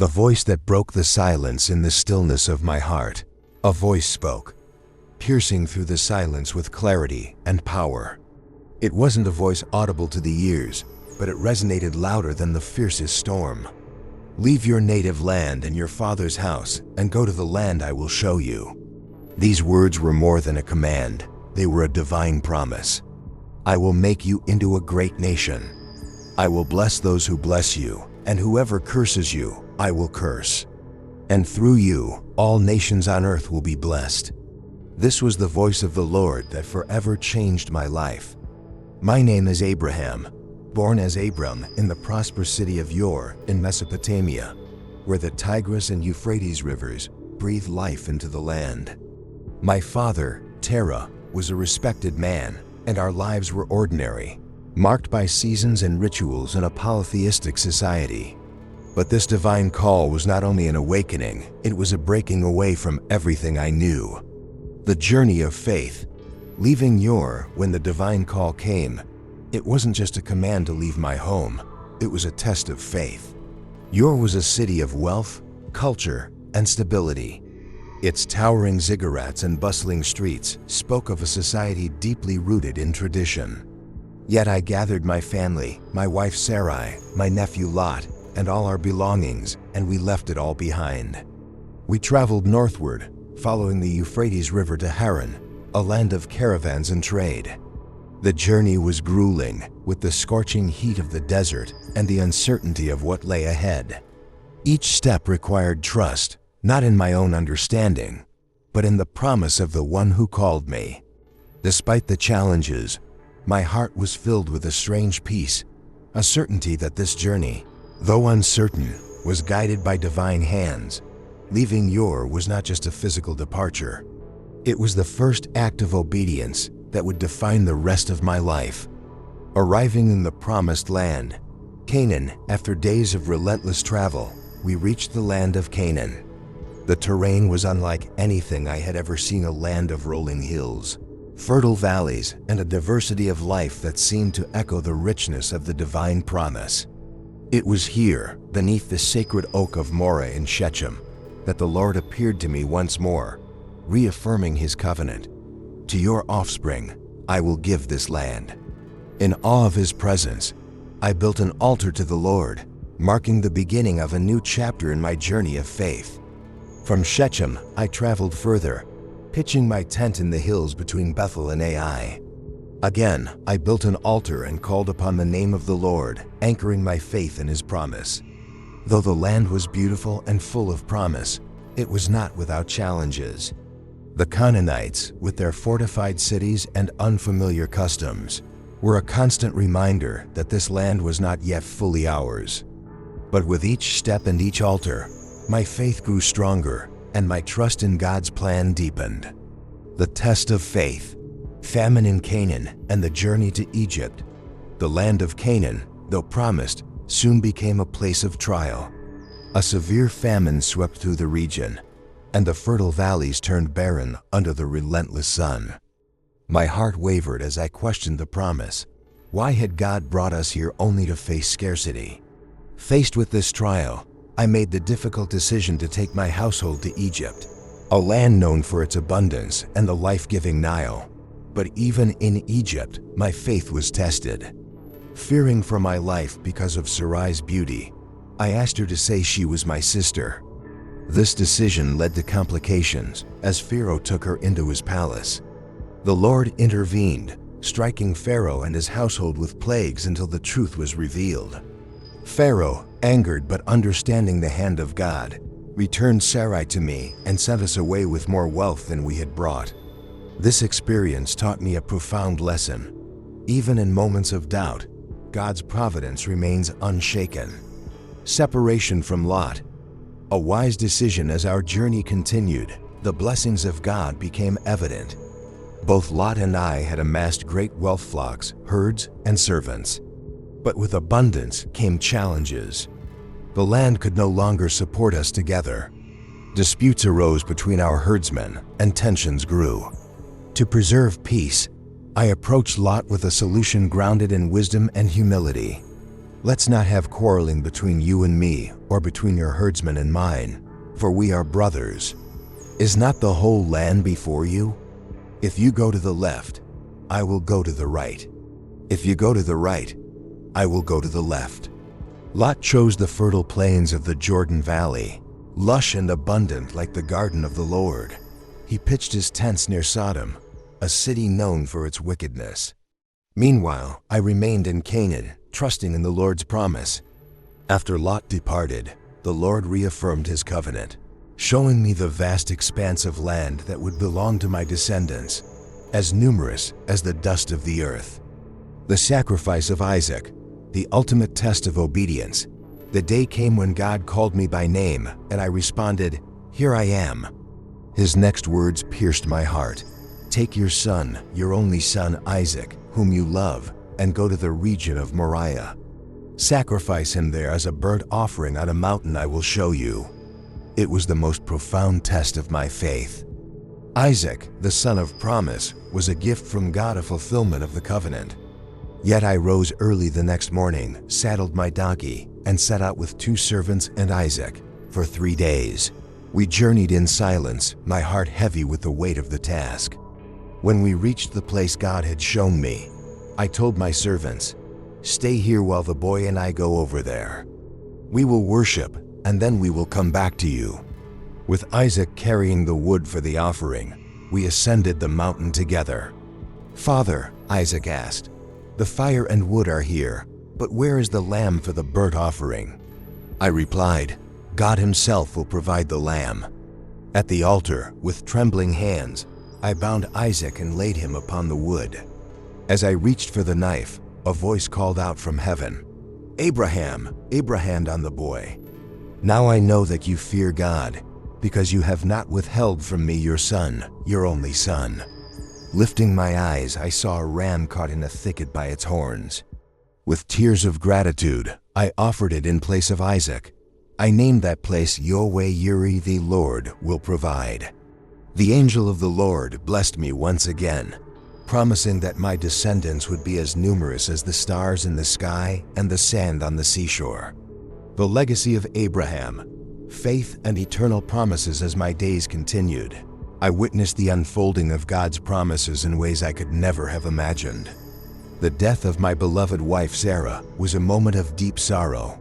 The voice that broke the silence in the stillness of my heart. A voice spoke, piercing through the silence with clarity and power. It wasn't a voice audible to the ears, but it resonated louder than the fiercest storm. Leave your native land and your father's house and go to the land I will show you. These words were more than a command. They were a divine promise. I will make you into a great nation. I will bless those who bless you, and whoever curses you, I will curse. And through you, all nations on earth will be blessed. This was the voice of the Lord that forever changed my life. My name is Abraham, born as Abram in the prosperous city of Ur in Mesopotamia, where the Tigris and Euphrates rivers breathe life into the land. My father, Terah, was a respected man, and our lives were ordinary, marked by seasons and rituals in a polytheistic society. But this divine call was not only an awakening, it was a breaking away from everything I knew. The journey of faith. Leaving Ur when the divine call came, it wasn't just a command to leave my home, it was a test of faith. Ur was a city of wealth, culture, and stability. Its towering ziggurats and bustling streets spoke of a society deeply rooted in tradition. Yet I gathered my family, my wife Sarai, my nephew Lot, and all our belongings, and we left it all behind. We traveled northward, following the Euphrates River to Haran, a land of caravans and trade. The journey was grueling, with the scorching heat of the desert and the uncertainty of what lay ahead. Each step required trust, not in my own understanding, but in the promise of the one who called me. Despite the challenges, my heart was filled with a strange peace, a certainty that this journey, though uncertain, was guided by divine hands. Leaving Ur was not just a physical departure. It was the first act of obedience that would define the rest of my life. Arriving in the promised land, Canaan, after days of relentless travel, we reached the land of Canaan. The terrain was unlike anything I had ever seen, a land of rolling hills, fertile valleys, and a diversity of life that seemed to echo the richness of the divine promise. It was here, beneath the sacred oak of Moreh in Shechem, that the Lord appeared to me once more, reaffirming his covenant. To your offspring, I will give this land. In awe of his presence, I built an altar to the Lord, marking the beginning of a new chapter in my journey of faith. From Shechem, I traveled further, pitching my tent in the hills between Bethel and Ai. Again, I built an altar and called upon the name of the Lord, anchoring my faith in his promise. Though the land was beautiful and full of promise, it was not without challenges. The Canaanites, with their fortified cities and unfamiliar customs, were a constant reminder that this land was not yet fully ours. But with each step and each altar, my faith grew stronger and my trust in God's plan deepened. The test of faith, famine in Canaan, and the journey to Egypt. The land of Canaan, though promised, soon became a place of trial. A severe famine swept through the region, and the fertile valleys turned barren under the relentless sun. My heart wavered as I questioned the promise. Why had God brought us here only to face scarcity? Faced with this trial, I made the difficult decision to take my household to Egypt, a land known for its abundance and the life-giving Nile. But even in Egypt, my faith was tested. Fearing for my life because of Sarai's beauty, I asked her to say she was my sister. This decision led to complications as Pharaoh took her into his palace. The Lord intervened, striking Pharaoh and his household with plagues until the truth was revealed. Pharaoh, angered but understanding the hand of God, returned Sarai to me and sent us away with more wealth than we had brought. This experience taught me a profound lesson. Even in moments of doubt, God's providence remains unshaken. Separation from Lot. A wise decision. As our journey continued, the blessings of God became evident. Both Lot and I had amassed great wealth, flocks, herds, and servants. But with abundance came challenges. The land could no longer support us together. Disputes arose between our herdsmen, and tensions grew. To preserve peace, I approached Lot with a solution grounded in wisdom and humility. Let's not have quarreling between you and me, or between your herdsmen and mine, for we are brothers. Is not the whole land before you? If you go to the left, I will go to the right. If you go to the right, I will go to the left." Lot chose the fertile plains of the Jordan Valley, lush and abundant like the garden of the Lord. He pitched his tents near Sodom, a city known for its wickedness. Meanwhile, I remained in Canaan, trusting in the Lord's promise. After Lot departed, the Lord reaffirmed his covenant, showing me the vast expanse of land that would belong to my descendants, as numerous as the dust of the earth. The sacrifice of Isaac, the ultimate test of obedience. The day came when God called me by name, and I responded, "Here I am." His next words pierced my heart. "Take your son, your only son Isaac, whom you love, and go to the region of Moriah. Sacrifice him there as a burnt offering on a mountain I will show you." It was the most profound test of my faith. Isaac, the son of promise, was a gift from God, a fulfillment of the covenant. Yet I rose early the next morning, saddled my donkey, and set out with 2 servants and Isaac. For 3 days, we journeyed in silence, my heart heavy with the weight of the task. When we reached the place God had shown me, I told my servants, "Stay here while the boy and I go over there. We will worship, and then we will come back to you." With Isaac carrying the wood for the offering, we ascended the mountain together. "Father," Isaac asked, "the fire and wood are here, but where is the lamb for the burnt offering?" I replied, "God himself will provide the lamb." At the altar, with trembling hands, I bound Isaac and laid him upon the wood. As I reached for the knife, a voice called out from heaven, "Abraham, Abraham," on the boy. "Now I know that you fear God, because you have not withheld from me your son, your only son." Lifting my eyes, I saw a ram caught in a thicket by its horns. With tears of gratitude, I offered it in place of Isaac. I named that place Yahweh Yireh, the Lord will provide. The angel of the Lord blessed me once again, promising that my descendants would be as numerous as the stars in the sky and the sand on the seashore. The legacy of Abraham, faith and eternal promises. As my days continued, I witnessed the unfolding of God's promises in ways I could never have imagined. The death of my beloved wife Sarah was a moment of deep sorrow.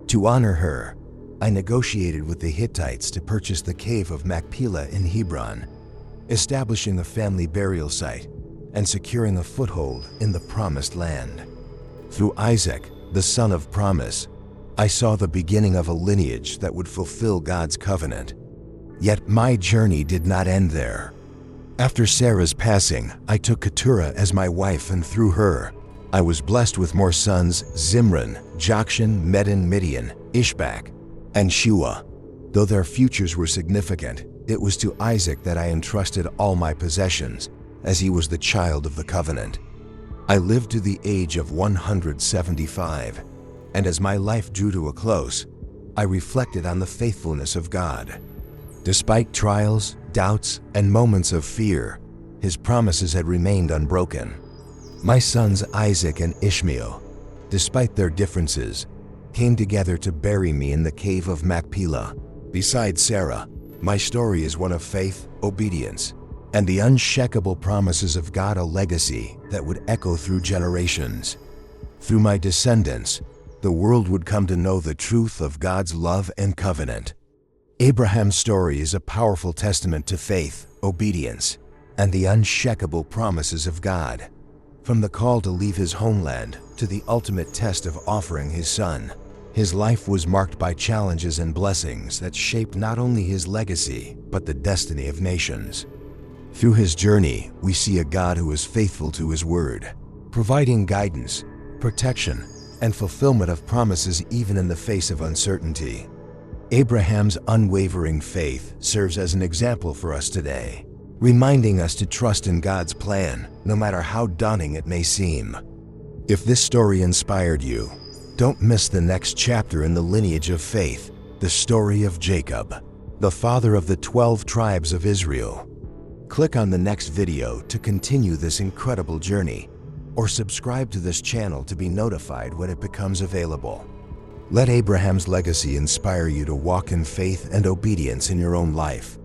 To honor her, I negotiated with the Hittites to purchase the cave of Machpelah in Hebron, establishing a family burial site and securing a foothold in the promised land. Through Isaac, the son of promise, I saw the beginning of a lineage that would fulfill God's covenant. Yet my journey did not end there. After Sarah's passing, I took Keturah as my wife, and through her, I was blessed with more sons: Zimran, Jokshan, Medan, Midian, Ishbak, and Shua. Though their futures were significant, it was to Isaac that I entrusted all my possessions, as he was the child of the covenant. I lived to the age of 175, and as my life drew to a close, I reflected on the faithfulness of God. Despite trials, doubts, and moments of fear, his promises had remained unbroken. My sons Isaac and Ishmael, despite their differences, came together to bury me in the cave of Machpelah. Beside Sarah, my story is one of faith, obedience, and the unshakable promises of God, a legacy that would echo through generations. Through my descendants, the world would come to know the truth of God's love and covenant. Abraham's story is a powerful testament to faith, obedience, and the unshakable promises of God. From the call to leave his homeland to the ultimate test of offering his son, his life was marked by challenges and blessings that shaped not only his legacy, but the destiny of nations. Through his journey, we see a God who is faithful to his word, providing guidance, protection, and fulfillment of promises even in the face of uncertainty. Abraham's unwavering faith serves as an example for us today, reminding us to trust in God's plan, no matter how daunting it may seem. If this story inspired you, don't miss the next chapter in the lineage of faith, the story of Jacob, the father of the 12 tribes of Israel. Click on the next video to continue this incredible journey. or subscribe to this channel to be notified when it becomes available. Let Abraham's legacy inspire you to walk in faith and obedience in your own life.